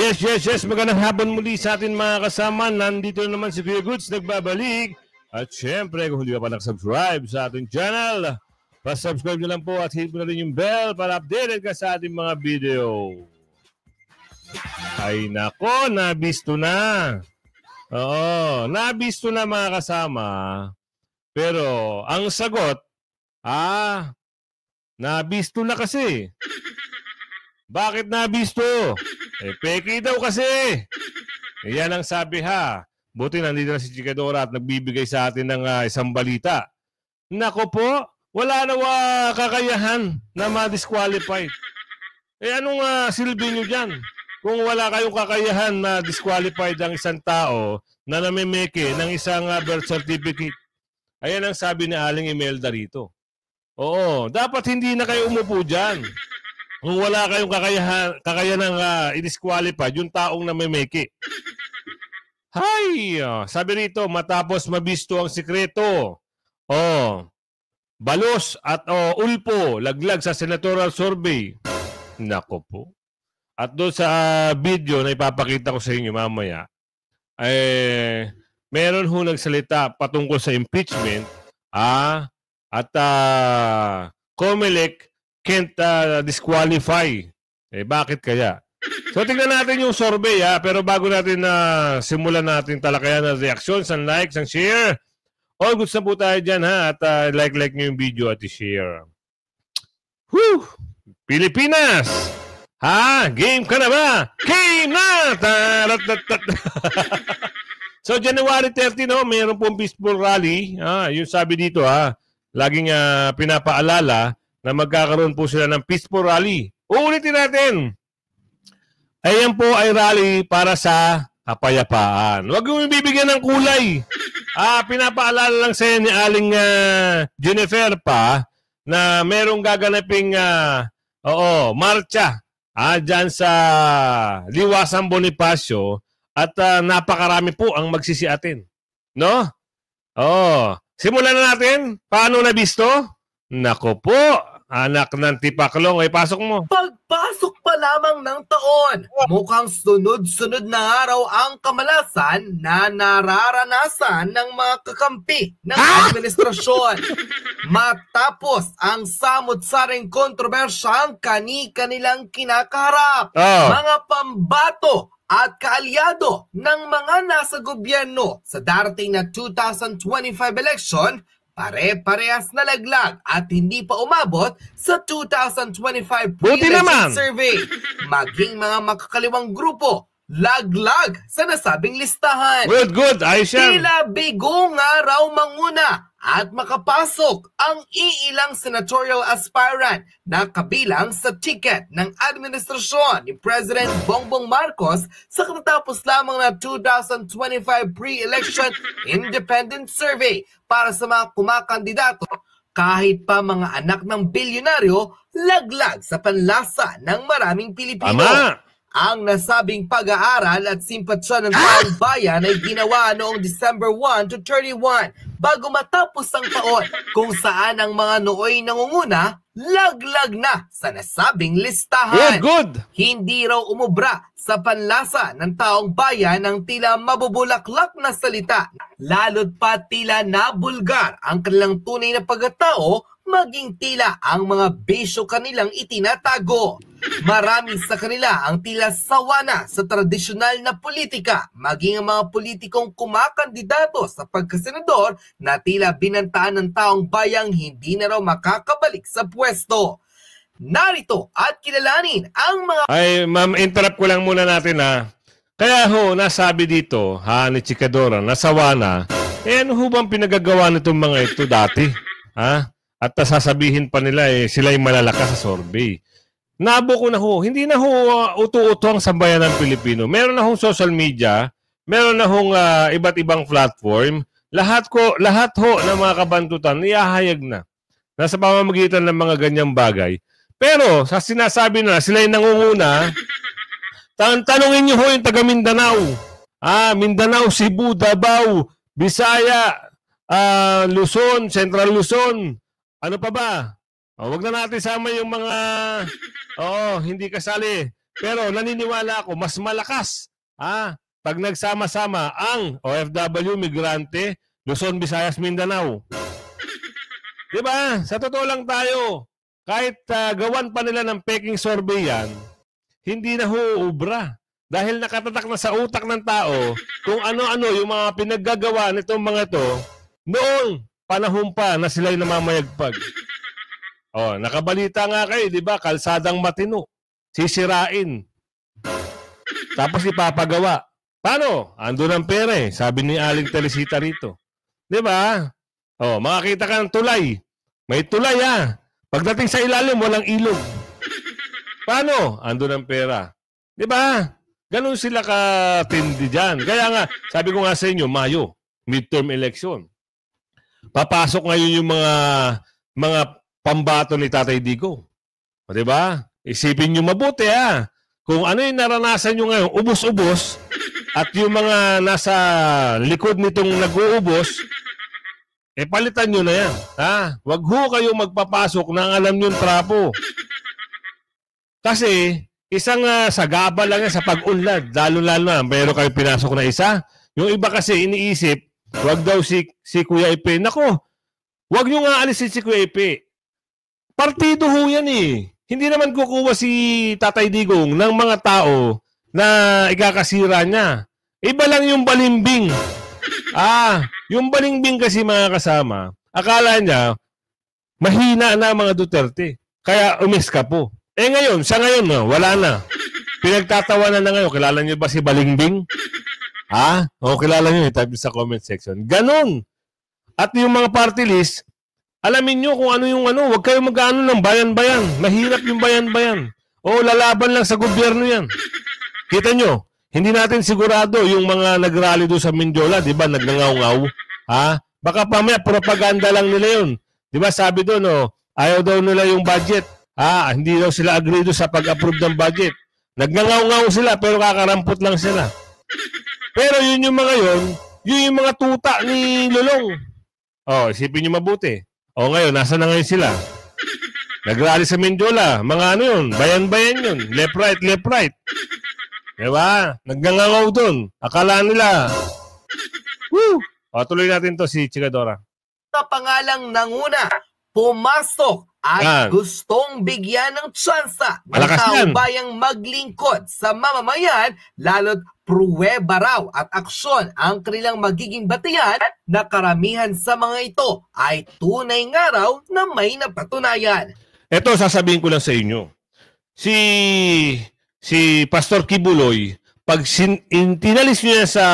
Yes. Magandang hapon muli sa atin mga kasama. Nandito naman si Kuya Goods, nagbabalik. At syempre, kung hindi ka pa nag-subscribe sa ating channel, pa-subscribe nyo lang po at hit mo na rin yung bell para updated ka sa ating mga video. Ay nako, nabisto na. Oo, nabisto na mga kasama. Pero ang sagot, nabisto na kasi. Bakit nabisto? Peki daw kasi. Yan ang sabi ha. Buti nandito na si Chikadora at nagbibigay sa atin ng isang balita. Nako po, wala na kakayahan na ma-disqualify. Anong silbi nyo dyan? Kung wala kayong kakayahan na disqualified ang isang tao na namimeke ng isang birth certificate. Ayan ang sabi ni Aling Imelda rito. Oo, dapat hindi na kayo umupo dyan. Kung wala kayong kakayahan i-disqualify yung taong namimeke. Hay! Sabi rito, matapos mabisto ang sikreto. Balos at ulpo, laglag sa senatorial survey. Nako po. At doon sa video na ipapakita ko sa inyo mamaya, meron ho nagsalita patungkol sa impeachment at COMELEC can't disqualify. Bakit kaya? So tingnan natin yung survey pero bago natin simulan natin talakayan ng reactions, ang likes, ang share. All goods na po tayo dyan at like nyo yung video at i-share. Whew! Pilipinas! Game ka na ba? Game na! So January 30, mayroon pong peaceful rally. Yung sabi dito laging pinapaalala na magkakaroon po sila ng peaceful rally. Uulitin natin. Ayan po ay rally para sa kapayapaan. Huwag mo bibigyan ng kulay. Pinapaalala lang sa ni Aling Jennifer pa na merong gaganaping marcha dyan sa Liwasang Bonifacio at napakarami po ang magsisiatin. No? Simulan na natin. Paano nabisto? Nako po, anak ng tipaklong, pasok mo. Pagpasok pa lamang ng taon, mukhang sunod-sunod na araw ang kamalasan na nararanasan ng mga kakampi ng administrasyon. Matapos ang samot-saring kontrobersyang kani-kanilang kinakaharap, mga pambato at kaalyado ng mga nasa gobyerno sa darating na 2025 election, pare-parehas na laglag at hindi pa umabot sa 2025 pre-election survey. Maging mga makakaliwang grupo, laglag sa nasabing listahan. Good. Ayos yan. Tila bigo nga raw manguna at makapasok ang iilang senatorial aspirant na kabilang sa ticket ng administrasyon ni President Bongbong Marcos sa katatapos lamang na 2025 pre-election independent survey para sa mga kumakandidato. Kahit pa mga anak ng bilyonaryo, laglag sa panlasa ng maraming Pilipino. Ang nasabing pag-aaral at simpatsya ng taong bayan ay ginawa noong December 1 to 31 bago matapos ang taon, kung saan ang mga nooy nangunguna laglag na sa nasabing listahan. Good. Hindi raw umubra sa panlasa ng taong bayan ang tila mabubulaklak na salita, lalo't pa tila nabulgar ang kanilang tunay na pagkatao, maging tila ang mga bisyo kanilang itinatago. Marami sa kanila ang tila sawa na sa tradisyonal na politika, maging ang mga politikong kumakandidato sa pagkasenador na tila binantaan ng taong bayang hindi na raw makakabalik sa pwesto. Narito at kilalanin ang mga... Ma'am, interrupt ko lang muna natin Kaya nasabi dito ni Chikadora, nasawa na. Ano bang pinagagawa nitong mga ito dati? At sasabihin pa nila sila'y malalakas sa survey. Nabo ko na hindi na utu-uto ang sambayan ng Pilipino. Meron na social media, meron na iba't ibang platform. Lahat ng mga kabantutan, iahayag na. Nasa pamamagitan ng mga ganyang bagay. Pero sa sinasabi na sila'y nangunguna, tanungin niyo yung taga Mindanao. Mindanao, Cebu, Davao, Bisaya, Luzon, Central Luzon. Ano pa ba? Wag na natin sama yung mga hindi kasali. Pero naniniwala ako, mas malakas pag nagsama-sama ang OFW, migrante, Luzon, Visayas, Mindanao. Diba? Sa totoo lang tayo, kahit gawan pa nila ng peking survey yan, hindi na huubra. Dahil nakatatak na sa utak ng tao kung ano-ano yung mga pinaggagawa nitong mga ito noong panahon pa na sila'y namamayagpag. Nakabalita nga kayo, di ba? Kalsadang Matino. Sisirain. Tapos ipapagawa. Paano? Ando ng pera eh. Sabi ni Aling Teresita rito. Di ba? Makakita ka ng tulay. May tulay Pagdating sa ilalim, walang ilog. Paano? Ando ng pera. Di ba? Ganun sila katindi dyan. Kaya nga, sabi ko nga sa inyo, Mayo, midterm election. Papasok ngayon yung mga pambato ni Tatay Digo. Di ba? Isipin nyo mabuti kung ano yung naranasan nyo ngayon, ubos-ubos, at yung mga nasa likod nitong nag-uubos, palitan nyo na yan. Wag ho kayong magpapasok nang alam nyo yung trapo. Kasi, isang sagaba lang yan sa pag-unlad. Lalo-lalo na, meron kayong pinasok na isa. Yung iba kasi iniisip, wag daw si Kuya Ipe. Nako, wag nyo nga alisin si Kuya Ipe. Partido ho yan Hindi naman kukuha si Tatay Digong ng mga tao na ikakasira niya. Iba lang yung balimbing. Yung balimbing kasi mga kasama, akala niya, mahina na mga Duterte. Kaya umiska po. Ngayon, sa ngayon, wala na. Pinagtatawanan na ngayon. Kilala niyo ba si Balimbing? Kilala niyo. Type sa comment section. Ganon. At yung mga party list, alamin nyo kung ano yung huwag kayo mag-ano ng bayan-bayan. Mahirap yung bayan-bayan. Lalaban lang sa gobyerno yan. Kita nyo, hindi natin sigurado yung mga nag-rally doon sa Mindiola, di ba, nagnangaw-ngaw. Baka pamaya, propaganda lang nila yun. Di ba, sabi doon, ayaw daw nila yung budget. Hindi daw sila agree doon sa pag-approve ng budget. Nagnangaw-ngaw sila, pero kakarampot lang sila. Pero yun yung mga yun yung mga tuta ni Lulong. Isipin nyo mabuti. Ngayon, nasa na ngayon sila? Nag-rally sa Mindiola. Mga ano yun? Bayan-bayan yun. Left, right. Diba? Nagngangaw doon. Akala nila. Woo! Tuloy natin to si Chikadora. Sa pangalang nanguna, pumasok at gustong bigyan ng tsansa ng tao-bayang maglingkod sa mamamayan, lalo't pruweba raw at aksyon ang kanilang magiging batayan na karamihan sa mga ito ay tunay nga raw na may napatunayan. Ito, sasabihin ko lang sa inyo. Si Pastor Kibuloy, pag tinalis niya sa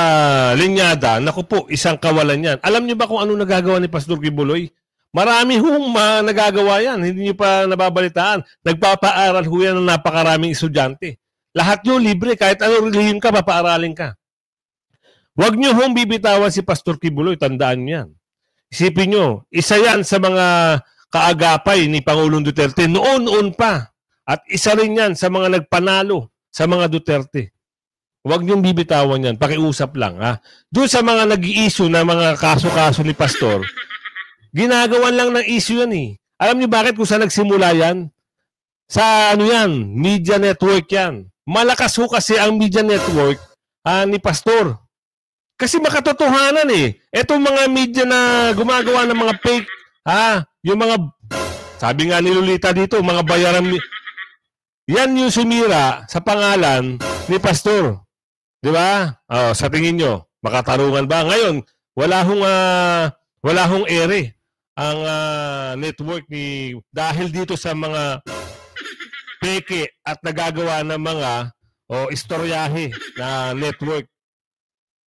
linyada, naku po, isang kawalan yan. Alam niyo ba kung ano nagagawa ni Pastor Kibuloy? Marami nagagawa yan. Hindi niyo pa nababalitaan. Nagpapaaral ho yan ng napakaraming estudyante. Lahat nyo libre. Kahit ano relihiyon ka, papaaralin ka. Huwag nyo hong bibitawan si Pastor Kibuloy. Tandaan nyo yan. Isipin nyo, isa yan sa mga kaagapay ni Pangulong Duterte noon pa. At isa rin yan sa mga nagpanalo sa mga Duterte. Huwag nyo bibitawan yan. Pakiusap lang. Doon sa mga nag-i-issue na mga kaso-kaso ni Pastor, ginagawan lang ng issue yan Alam niyo bakit kung saan nagsimula yan? Sa media network yan. Malakas ho kasi ang media network ni Pastor. Kasi makatotohanan Etong mga media na gumagawa ng mga fake, yung mga, sabi nga ni Lolita dito, mga bayaran, yan yung sumira sa pangalan ni Pastor. Di ba? Sa tingin nyo, makatarungan ba? Ngayon, wala hong ere ang network dahil dito sa mga peke at nagagawa ng mga istoryahe na network.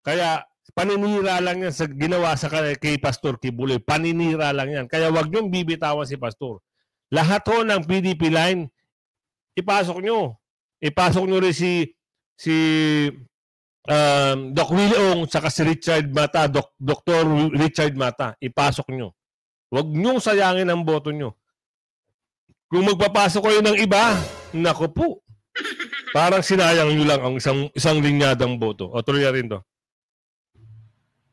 Kaya paninira lang yan sa ginawa kay Pastor Kibuloy. Paninira lang yan. Kaya wag niyong bibitawan si Pastor. Lahat ng PDP line, ipasok nyo. Ipasok nyo rin si Doc Willie Ong saka si Richard Mata, Dr. Richard Mata. Ipasok nyo. Huwag nyong sayangin ang boto nyo. Kung magpapasok kayo ng iba, naku po. Parang sinayang nyo lang ang isang linyadang boto. Tuloy na rin to.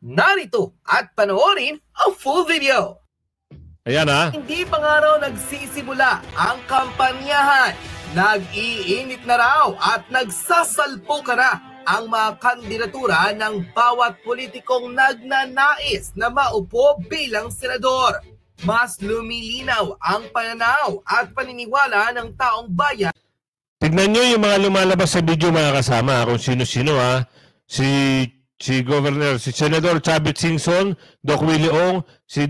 Narito at panoorin ang full video. Ayan Hindi pa nga raw nagsisimula ang kampanyahan Nag-iinit na raw at nagsasalpo ka na ang mga kandidatura ng bawat politikong nagnanais na maupo bilang senador. Mas lumilinaw ang pananaw at paniniwala ng taong bayan. Tignan nyo yung mga lumalabas sa video mga kasama, kung sino-sino ha. Si Governor, si Senador Chavit Singson, Doc Willie Ong, si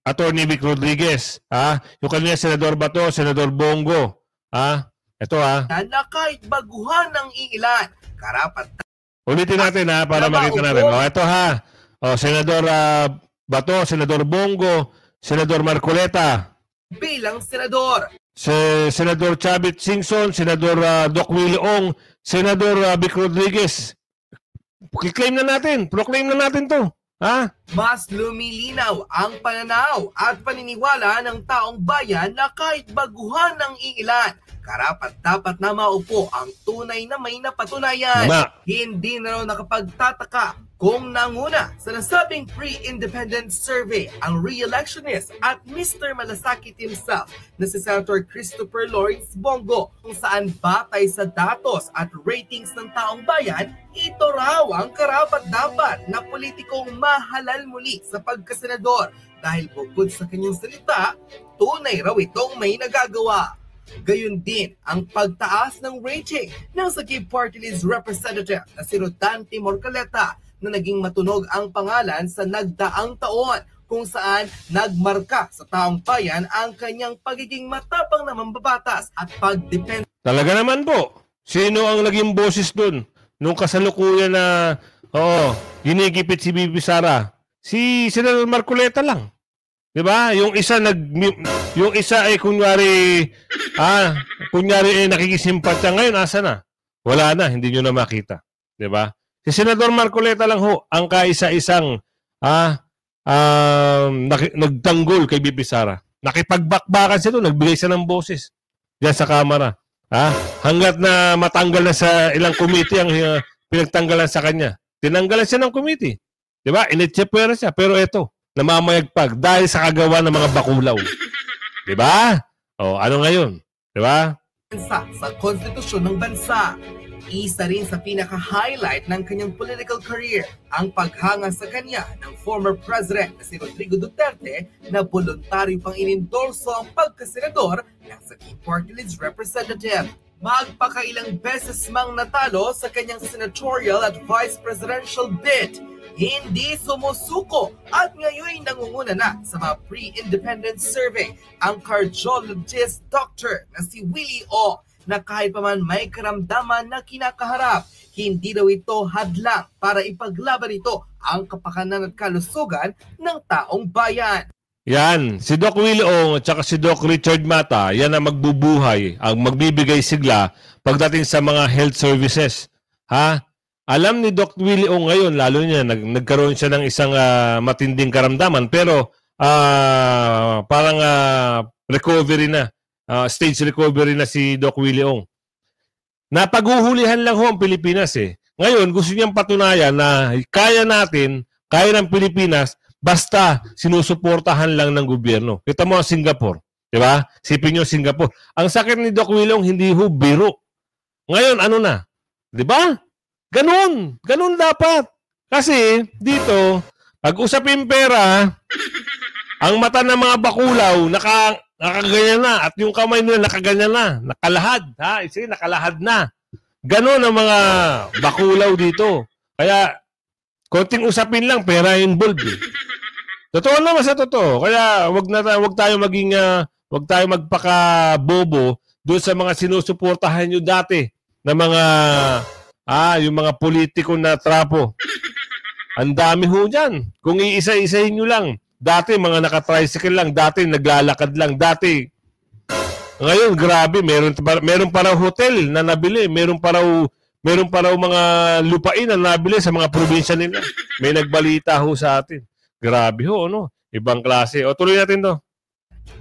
Attorney Vic Rodriguez, ha? Yung kanina Senador Bato, Senador Bongo, ha? Ito ha. Na kahit baguhan ng iilan, karapat Ulitin natin ha, para makita natin. O, ito ha. O, Senador Bato, Senador Bongo, Senador Marcoleta. Bilang senador. Senador Chavit Singson, Senador Doc Willie Ong, Senador Vic Rodriguez. Proclaim na natin to. Ha? Mas lumilinaw ang pananaw at paniniwala ng taong bayan na kahit baguhan ng iilan, karapat-dapat na maupo ang tunay na may napatunayan. Hindi na raw nakapagtataka kung nanguna sa nasabing pre-independent survey ang re-electionist at Mr. Malasakit himself na si Senator Christopher Lawrence Bongo, kung saan batay sa datos at ratings ng taong bayan, ito raw ang karapat-dapat na politikong mahalal muli sa pagkasenador dahil bukod sa kanyang salita, tunay raw itong may nagagawa. Gayon din ang pagtaas ng rating ng Sagip Party List Representative na si Rodante Morcaleta na naging matunog ang pangalan sa nagdaang taon kung saan nagmarka sa taong bayan ang kanyang pagiging matapang na mambabatas at pagdepensa. Talaga naman po. Sino ang naging boses dun? Nung kasalukuyan na, ginigipit si Bibi Sara. Si Senador Marcoleta lang. 'Di ba? Yung isa ay kunyari nakikisimpatya ngayon, asa na? Wala na, hindi niyo na makita. 'Di ba? Si Senador Marcoleta lang ho ang kaisa-isang nagtanggol kay Bibi Sara. Nakipagbakbakan siya doon, nagbigay siya ng boses diyan sa kamera. Hanggat na matanggal na sa ilang committee ang pinagtanggalan sa kanya. Tinanggalan siya ng committee. 'Di ba? Initsepwera siya, pero ito, namamayagpag dahil sa kagawa ng mga bakulaw. 'Di ba? Ano ngayon? 'Di ba? Sa konstitusyon ng bansa. Isa rin sa pinaka-highlight ng kanyang political career ang paghanga sa kanya ng former president na si Rodrigo Duterte na voluntaryo pang inendorso ang pagkasenador ng Sagip Party List Representative. Magpakailang beses mang natalo sa kanyang senatorial at vice presidential bid. Hindi sumusuko at ngayon nangunguna na sa mga pre-independent survey ang cardiologist doctor na si Willie O, na kahit pa man may karamdaman na kinakaharap, hindi daw ito hadlang para ipaglaban ito ang kapakanan at kalusugan ng taong bayan. Yan, si Doc Willie Ong at saka si Doc Richard Mata, yan ang magbubuhay, ang magbibigay sigla pagdating sa mga health services. Alam ni Doc Willie Ong ngayon, lalo niya, nagkaroon siya ng isang matinding karamdaman, pero parang recovery na. Stage recovery na si Doc Willie Ong. Napaguhulihan lang ho ang Pilipinas eh. Ngayon, gusto niyang patunayan na kaya ng Pilipinas, basta sinusuportahan lang ng gobyerno. Kita mo ang Singapore. Diba? Sipin niyo Singapore. Ang sakit ni Doc Willie Ong, hindi ho biro. Ngayon, ano na? Diba? Ganun. Ganun dapat. Kasi, dito, pag-usapin pera, ang mata ng mga bakulaw, nakaganyan na. At yung kamay nila nakaganyan na. Nakalahad. Sige, nakalahad na. Ganon ang mga bakulaw dito. Kaya, konting usapin lang, pera involved. Totoo naman sa totoo. Kaya, wag tayo magpaka-bobo doon sa mga sinusuportahan nyo dati na mga, yung mga politiko na trapo. Ang dami ho dyan. Kung iisa-isahin nyo lang. Dati mga naka-tricycle lang, dati naglalakad lang, dati. Ngayon, grabe, meron pa raw hotel na nabili, meron pa raw mga lupain na nabili sa mga probinsya nila. May nagbalita ho sa atin. Grabe ho, no? Ibang klase. Tuloy natin to.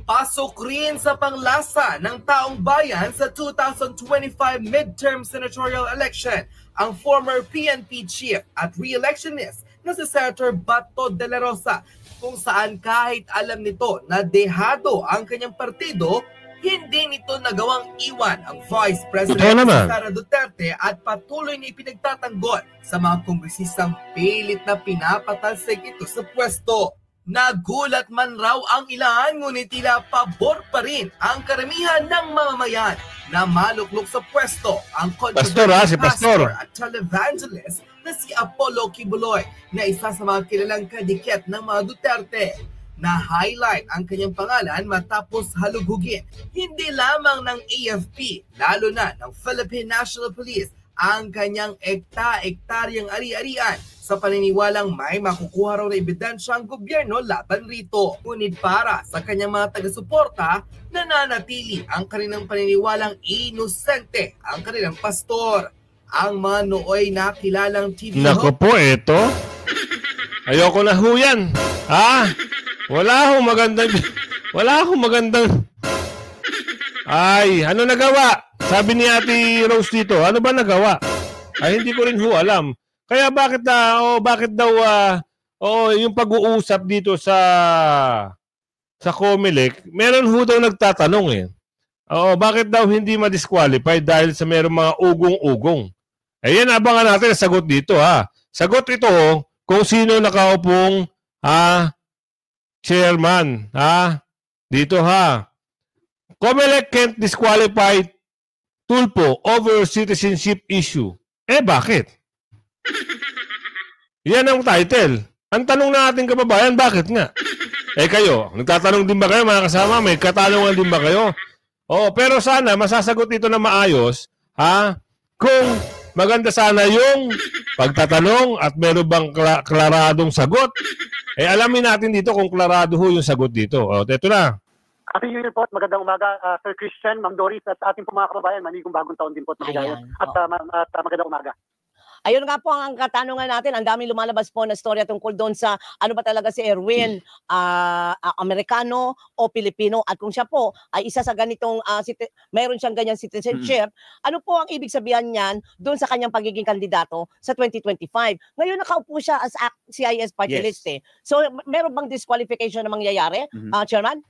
Pasok rin sa panglasa ng taong bayan sa 2025 midterm senatorial election ang former PNP chief at re-electionist na si Senator Bato de la Rosa, kung saan kahit alam nito na dehado ang kanyang partido, Hindi nito nagawang iwan ang Vice Totoo President naman. Sara Duterte at patuloy na ipinagtatanggol sa mga kongresistang pilit na pinapatalsik ito sa pwesto. Nagulat man raw ang ilan, ngunit tila pabor pa rin ang karamihan ng mamamayan na maluklok sa pwesto ang Pastor, si Pastor. at televangelist na si Apollo Kibuloy na isa sa mga kilalang kadikit ng mga Duterte. Na-highlight ang kanyang pangalan matapos halugugin hindi lamang ng AFP, lalo na ng Philippine National Police, ang kanyang ekta-ektaryang ari-arian sa paniniwalang may makukuha raw na ebidensya ang gobyerno laban rito. Ngunit para sa kanyang mga taga-suporta, nananatili ang kanilang paniniwalang inosente ang kanilang pastor. Ang mga nooy na kilalang TV Naku po, eto. Ayoko na ho yan. Ha? Wala akong magandang... Ay, ano nagawa? Sabi ni Ate Rose dito, ano ba nagawa? Ay, hindi ko rin ho alam. Kaya bakit daw yung pag-uusap dito sa COMELEC, meron ho daw nagtatanong eh. Bakit daw hindi ma-disqualify dahil sa meron mga ugong-ugong? Ayan, abangan natin ang sagot dito ha. Sagot ito kung sino nakaupong chairman dito ha. COMELEC can't disqualify Tulfo over citizenship issue. Bakit? Yan ang title. Ang tanong na ating kababayan, bakit nga? Kayo, nagtatanong din ba kayo mga kasama? May katanungan din ba kayo? Pero sana masasagot ito na maayos, kung maganda sana yung pagtatanong at meron bang klaradong sagot. Alamin natin dito kung klarado ho yung sagot dito. Ito na. Happy New Year po at magandang umaga, Sir Christian, Ma'am Doris at ating po mga kababayan. Manigong bagong taon din po at maligaya. At magandang umaga. Ayun nga po ang katanungan natin. Ang daming lumalabas po na storya tungkol doon sa ano ba talaga si Erwin, Amerikano o Pilipino. At kung siya po ay isa sa ganitong, mayroon siyang ganyang citizenship, ano po ang ibig sabihin niyan doon sa kanyang pagiging kandidato sa 2025? Ngayon nakaupo siya as CIS party list eh. So meron bang disqualification na mangyayari, Chairman?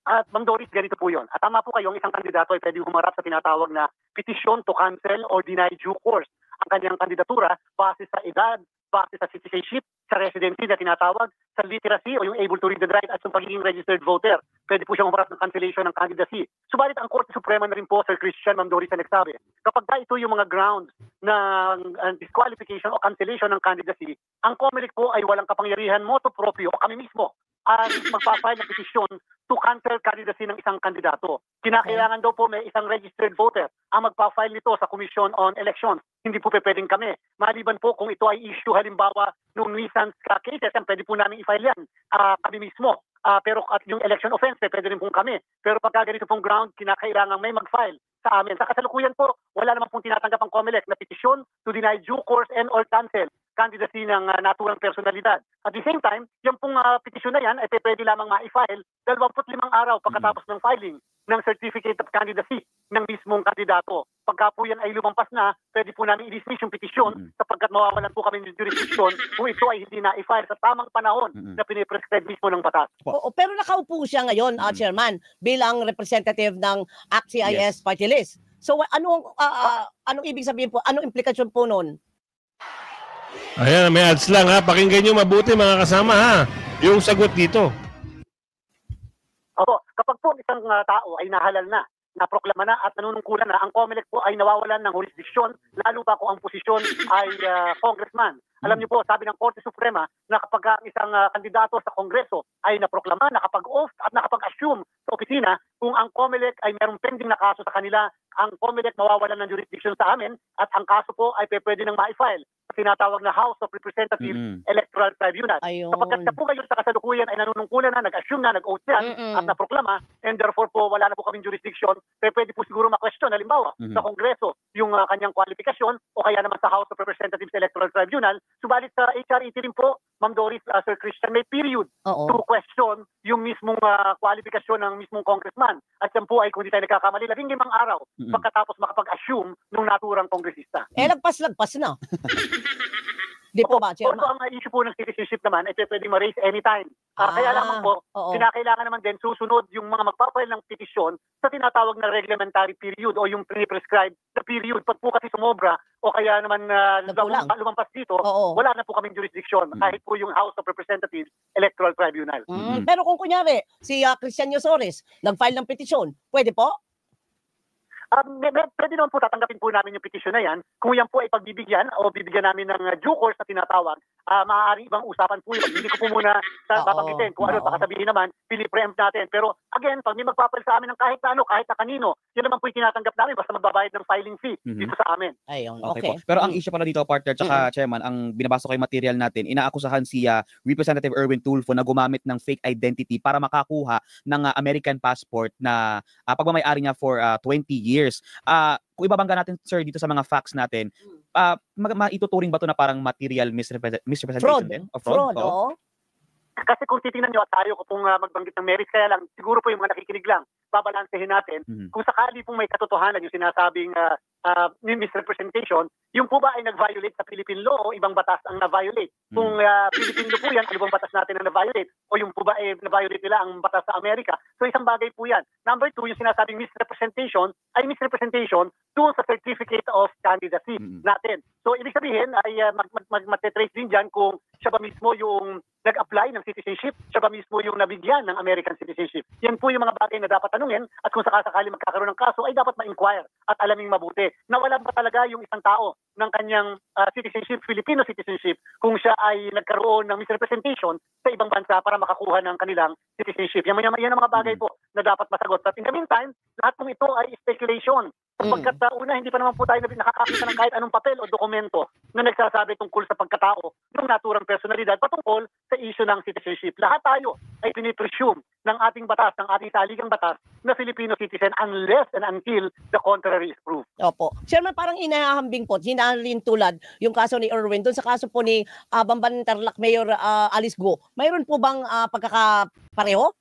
At Ma'am Doris, ganito po yun. At tama po kayong isang kandidato ay pwede humarap sa tinatawag na petition to cancel or deny due course ang kanyang kandidatura base sa edad, base sa citizenship, sa residency na tinatawag, sa literacy o yung able to read and write at yung pagiging registered voter. Pwede po siyang humarap ng cancellation ng candidacy. Subalit ang Korte Suprema na rin po, Sir Christian, Ma'am Doris, na nagsabi, kapag ito yung mga grounds ng disqualification o cancellation ng candidacy, ang COMELEC po ay walang kapangyarihan motu proprio o kami mismo ang magpa-file ng petition to cancel candidacy ng isang kandidato. Kinakailangan daw po may isang registered voter ang magpa-file nito sa Commission on Elections. Hindi po pwedeng kami. Maliban po kung ito ay issue halimbawa ng nuisance cases, pwede po namin i-file yan kami mismo. Pero at yung election offense, pwede rin po kami. Pero pagka ganito pong ground, kinakailangan may mag-file sa amin. Sa kasalukuyan po, wala naman pong tinatanggap ang COMELEC na petition to deny due course and or cancel candidacy ng naturang personalidad. At the same time, yung pong petition na yan ay pwede lamang ma-file 25 araw pagkatapos ng filing ng certificate of candidacy ng mismong kandidato. Pagka po yan ay lumampas na, pwede po namin i-dismiss yung petition sapagkat mawawalan po kami ng jurisdiction kung ito ay hindi na-file sa tamang panahon na piniprescribe mismo ng batas. Pero nakaupo siya ngayon, Chairman, bilang representative ng ACT-CIS party list. So anong ibig sabihin po? Anong implikasyon po noon? Ayan, may ads lang ha. Pakinggan nyo mabuti mga kasama ha. Yung sagot dito. Opo, kapag po isang tao ay nahalal na, naproklama na at nanunungkulan na, ang COMELEC po ay nawawalan ng jurisdiction, lalo pa kung ang posisyon ay congressman. Alam niyo po, sabi ng Korte Suprema na kapag ang isang kandidato sa Kongreso ay naproklama, nakapag-oath at nakapag-assume sa opisina, kung ang COMELEC ay merong pending na kaso sa kanila, ang COMELEC mawawalan ng jurisdiction sa amin at ang kaso po ay pwede nang ma-file sa tinatawag na House of Representatives Electoral Tribunal. Kapagkat na po ngayon sa kasalukuyan ay nanunungkulan na, nag-assume na, nag-oath yan at naproklama, and therefore po wala na po kaming jurisdiction, pwede po siguro ma-question, halimbawa, sa Kongreso yung kanyang kwalifikasyon o kaya naman sa House of Representatives Electoral Tribunal. Subalit sa HRET rin po, Ma'am Doris, Sir Christian, may period to question yung mismong kwalifikasyon ng mismong congressman. At yan po ay kung di tayo nagkakamali, 15 araw pagkatapos makapag-assume ng naturang kongresista. Lagpas-lagpas na. Di po ba, Chairman? Although ang issue po ng citizenship naman ay pwede ma-raise anytime. Kaya lamang po, oo. kinakailangan naman din susunod yung mga magpapile ng petisyon sa tinatawag na reglementary period o yung pre-prescribed na period. Pag po kasi sumobra o kaya naman Nagkulang. lumampas dito, Oo. wala na po kaming jurisdiction kahit po yung House of Representatives Electoral Tribunal. Pero kung kunyari, si Christian Yosores nag-file ng petisyon, pwede po? Pwede naman po tatanggapin po namin yung petition na yan. Kung yan po ay pagbibigyan o bibigyan namin ng due course na tinatawag, maaaring ibang usapan po yun. Hindi ko po muna babanggitin kung ano, baka sabihin naman, pili-preempt natin. Pero again, pag may magpapal sa amin ng kahit na ano, kahit na kanino, yan naman po yung tinatanggap namin basta magbabayad ng filing fee dito sa amin. Ayun, Okay okay. po. Pero ang issue pala dito, partner, tsaka chairman, ang binabasa ko yung material natin, inaakusahan si Representative Erwin Tulfo na gumamit ng fake identity para makakuha ng American passport na pagmamayari niya for 20 years. Kung ibabangga natin, sir, dito sa mga facts natin, maituturing ba ito na parang material misrepresentation Fraud. din? O Fraud, Oo. oo. Kasi kung titingnan nyo at tayo ko pong magbanggit ng merits, kaya lang, siguro po yung mga nakikinig lang, babalansehin natin. Kung sakali pong may katotohanan yung sinasabing misrepresentation, yung po ba ay nag-violate sa Philippine law o ibang batas ang na-violate? Kung Philippine law po yan, ano bang batas natin ang na-violate? O yung po ba ay na-violate nila ang batas sa Amerika? So isang bagay po yan. Number 2, yung sinasabing misrepresentation ay misrepresentation doon sa certificate of candidacy natin. So ibig sabihin ay matitrace din dyan kung siya ba mismo yung nag-apply ng citizenship, siya ba mismo yung nabigyan ng American citizenship. Yan po yung mga bagay na dapat tanungin at kung sakasakali magkakaroon ng kaso ay dapat ma-inquire at alaming mabuti. Nawala ba talaga yung isang tao ng kanyang citizenship, Filipino citizenship, kung siya ay nagkaroon ng misrepresentation sa ibang bansa para makakuha ng kanilang citizenship. Yan ang mga bagay po na dapat masagot. But in the meantime, lahat po ito ay speculation. Sapagkat una, hindi pa naman po tayo nakakakita ng kahit anong papel o dokumento na nagsasabi tungkol sa pagkatao ng naturang personalidad patungkol sa issue ng citizenship. Lahat tayo ay pinipresume ng ating batas, ng ating saligang batas na Filipino citizen unless and until the contrary is proved. Opo. Chairman, parang inahambing po, hinalin tulad yung kaso ni Erwin. Doon sa kaso po ni Bamban Tarlac Mayor Alice Go, mayroon po bang pagkakapareho?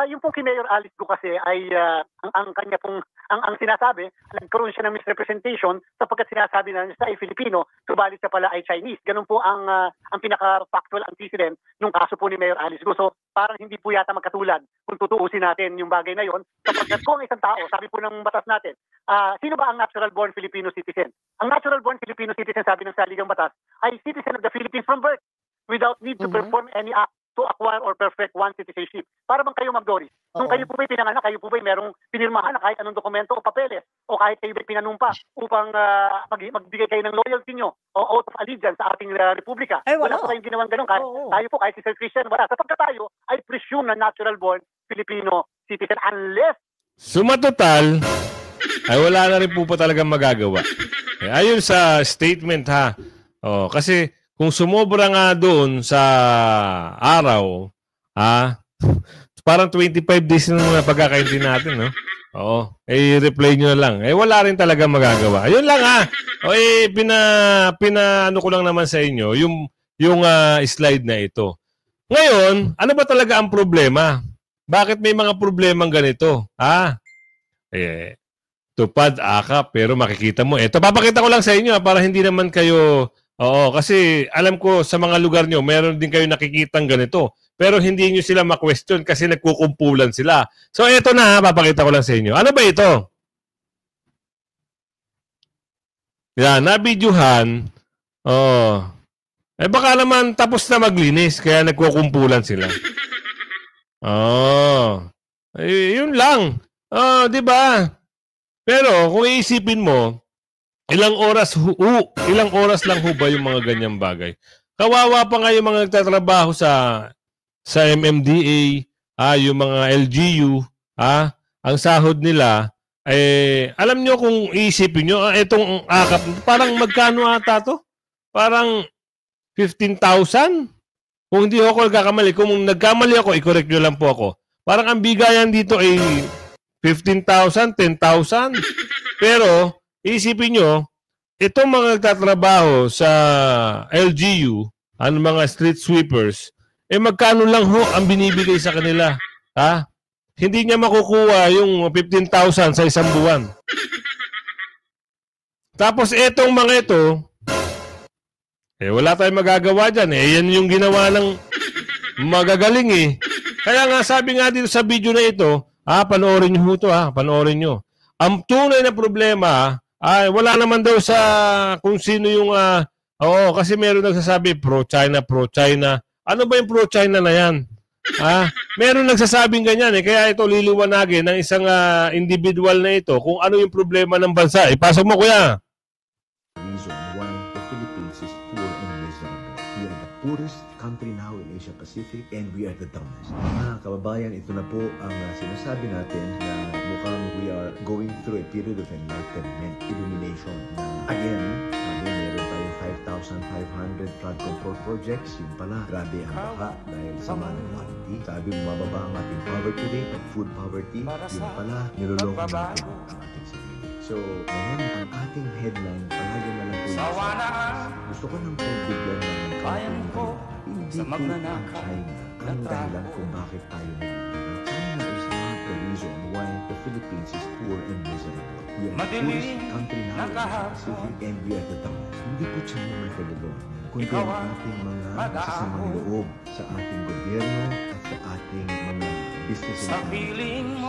Yung pong kay Mayor Alice Go kasi ay ang kanya pong ang sinasabi, nagkaroon siya ng misrepresentation sapagkat sinasabi na siya ay Filipino, subalit siya pala ay Chinese. Ganun po ang pinaka-factual antecedent nung kaso po ni Mayor Alice Go. So parang hindi po yata magkatulad kung tutuusin natin yung bagay na yon. Sapagkat kung isang tao, sabi po ng batas natin, sino ba ang natural-born Filipino citizen? Ang natural-born Filipino citizen, sabi ng saligang batas, ay citizen of the Philippines from birth without need to perform any act to acquire or perfect one citizenship. Para bang kayo, Magdoris? Nung kayo po ba'y pinanganak, kayo po ba'y merong pinirmahan na kahit anong dokumento o papeles o kahit kayo ba'y pinanumpa upang magbigay kayo ng loyalty nyo o oath of allegiance sa ating republika? Ay, wala. Wala po kayong ginawang ganun. Tayo po, kahit si Sir Christian, wala. Sapagkat tayo ay presume na natural-born Filipino citizen unless Sumatotal, ay wala na rin po talagang magagawa. Ayon sa statement ha. Kasi kung sumobra nga doon sa araw, parang 25 days na naman pagkakaintindi natin, no? I-reply nyo na lang. Wala rin talaga magagawa. Ayun lang ano ko lang naman sa inyo, yung slide na ito. Ngayon, ano ba talaga ang problema? Bakit may mga problemang ganito? Tupad, akap, pero makikita mo. Ito, papakita ko lang sa inyo para hindi naman kayo... kasi alam ko sa mga lugar nyo, meron din kayo nakikitang ganito. Pero hindi nyo sila ma-question kasi nagkukumpulan sila. So, ito na, papakita ko lang sa inyo. Ano ba ito? Yan, nabidyuhan. Baka naman tapos na maglinis, kaya nagkukumpulan sila. Yun lang. Di ba? Pero, kung iisipin mo, ilang oras lang ho ba yung mga ganyang bagay? Kawawa pa nga yung mga nagtatrabaho sa MMDA, yung mga LGU, ang sahod nila, alam nyo kung iisipin nyo, itong akap, parang magkano ata to? Parang 15,000? Kung hindi ako nagkakamali, kung nagkamali ako, i-correct nyo lang po ako. Parang ang bigayan dito ay 15,000, 10,000. Pero, isipin nyo, itong mga nagtatrabaho sa LGU, mga street sweepers, magkano lang ho ang binibigay sa kanila? Hindi niya makukuha yung 15,000 sa isang buwan. Tapos itong mga ito, Eh, wala tayong magagawa dyan. Eh, yan yung ginawa ng magagaling eh. Kaya nga, sabi nga dito sa video na ito, panoorin nyo ito panoorin nyo. Ang tunay na problema, wala naman daw sa kung sino yung, kasi meron nagsasabi pro-China, pro-China. Ano ba yung pro-China na yan? Meron nagsasabing ganyan eh. Kaya ito liliwanagin ng isang individual na ito kung ano yung problema ng bansa. Ipasok mo, kuya. Reason why the Philippines is poor and miserable. We are the poorest country now in Asia Pacific and we are the dumbest. Mga kababayan, ito na po ang sinasabi natin na mukhang we are going through a period of enlightenment, illumination. Again, meron tayong 5,500 flood control projects. Yung pala, grabe ang baka dahil sa poverty. Sabi, bumababa ang ating poverty rate at food poverty. Yung pala, niloloko natin ang ating sarili. So, ngayon, ang ating headline, palagi na lang po yung gusto ko nang pong bigyan ng kaunting hindi po ang China ang dahilan kung bakit tayo nagtitira. China is not the reason why the Philippines is poor and miserable. We are the poorest country now in Asia Pacific and we are the dumbest. Hindi po China ang kagagawa niya, kundi ang ating mga kasasamang loob sa ating gobyerno at sa ating mga business and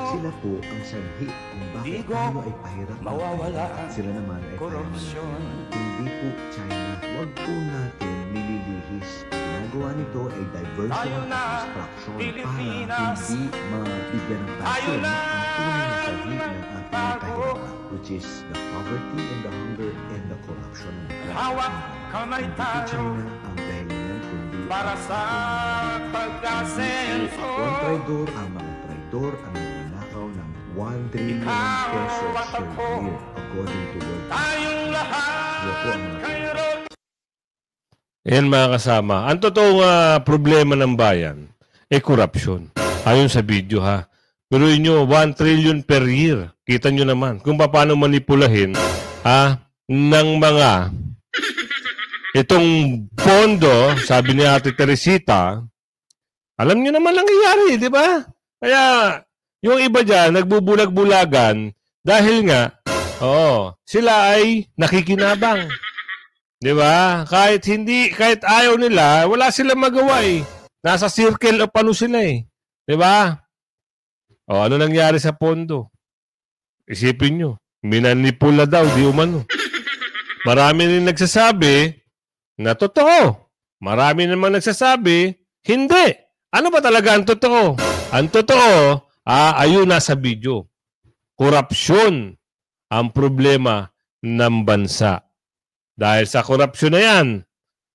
sila po ang sanhi kung bakit tayo ay pahirap at sila naman ay korupsyon. Hindi po China. Huwag po natin nililihis. Ginagawa nito ay diversion at distraction para hindi mabigyan ng pasyon ang tunay na sanhi ng ating kahirapan, which is the poverty and the hunger and the corruption. Hindi po China ang dahilan yan, kundi para sa pagkasenso. Ang traidor, ang mga traidor ang nagnanakaw ng 1 trillion pesos per year according to World Bank. Ayan mga kasama. Ang totoong problema ng bayan ay korupsyon. Ayon sa video Pero inyo, 1 trillion per year. Kita nyo naman kung paano manipulahin ng mga itong pondo, sabi ni Ate Teresita, alam nyo naman lang nangyayari, di ba? Kaya, yung iba dyan, nagbubulag-bulagan dahil nga, sila ay nakikinabang. Di ba? Kahit ayaw nila, wala silang magawa eh. Nasa circle of ano sila eh. Di ba? Ano nangyari sa pondo? Isipin nyo, minanipula daw, di umano. Marami rin nagsasabi na totoo. Marami naman nagsasabi, hindi. Ano ba talaga ang totoo? Ang totoo, ayun nasa video. Korupsyon ang problema ng bansa. Dahil sa korupsyon na yan,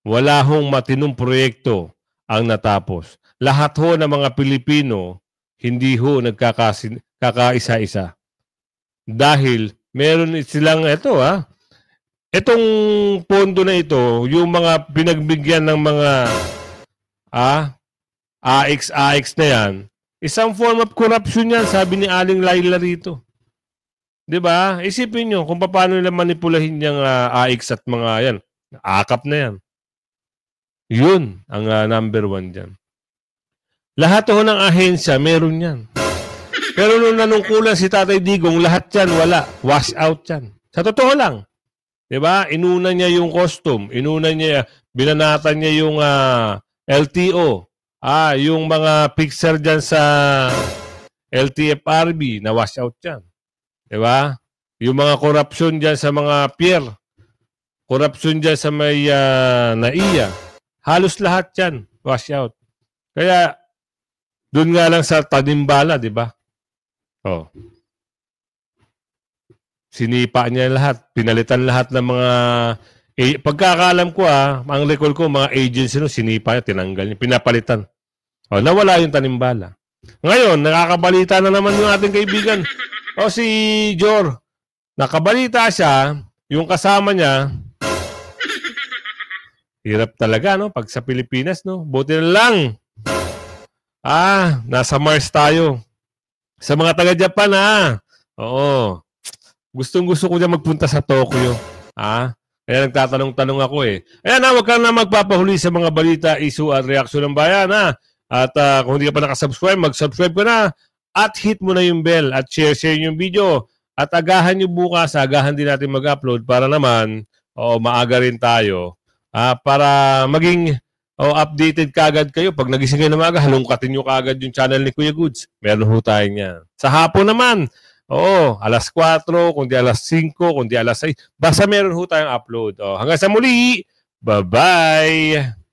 wala hong matinong proyekto ang natapos. Lahat ho ng mga Pilipino, hindi ho nagkakaisa-isa. Dahil meron silang itong pondo na ito, yung mga pinagbigyan ng mga AX na yan, isang form of corruption yan, sabi ni Aling Laila rito. Diba? Isipin nyo kung paano nila manipulahin yung AX at mga yan. Akap na yan. Yun ang number 1 dyan. Lahat ho ng ahensya, meron yan. Pero nung nanungkulan si Tatay Digong, lahat yan wala. Wash out yan. Sa totoo lang. Diba? Inuna niya yung costume. Binanatan niya yung LTO. Yung mga picture dyan sa LTFRB na wash out yan. Diba? Yung mga korupsyon dyan sa mga pier. Korupsyon dyan sa may NAIA. Halos lahat yan. Wash out. Kaya, doon nga lang sa Tanimbala, diba? Sinipa niya lahat. Pinalitan lahat ng mga... pagkakaalam ko ang recall ko, mga agency sinipa niya, tinanggal niya, pinapalitan. Nawala yung Tanimbala. Ngayon, nakakabalita na naman yung ating kaibigan. Si Jor. Nakabalita siya, yung kasama niya, hirap talaga, no? Pag sa Pilipinas, no? Buti na lang. Nasa Mars tayo. Sa mga taga-Japan, Oo. Gustong-gusto ko dyan magpunta sa Tokyo. Kaya nagtatanong-tanong ako eh. Ayan huwag ka na magpapahuli sa mga balita, issue at reaksyon ng bayan, At kung hindi ka pa nakasubscribe, mag-subscribe ka na. At hit mo na yung bell at share yung video. At agahan nyo bukas, agahan din natin mag-upload para naman, maaga rin tayo. para maging updated kagad kayo. Pag nagising kayo na maga, halungkatin nyo kagad yung channel ni Kuya Goods. Meron ho tayo niyan. Sa hapon naman, alas 4, kundi alas 5, kundi alas 6. Basta meron ho tayong upload. Hanggang sa muli, bye-bye!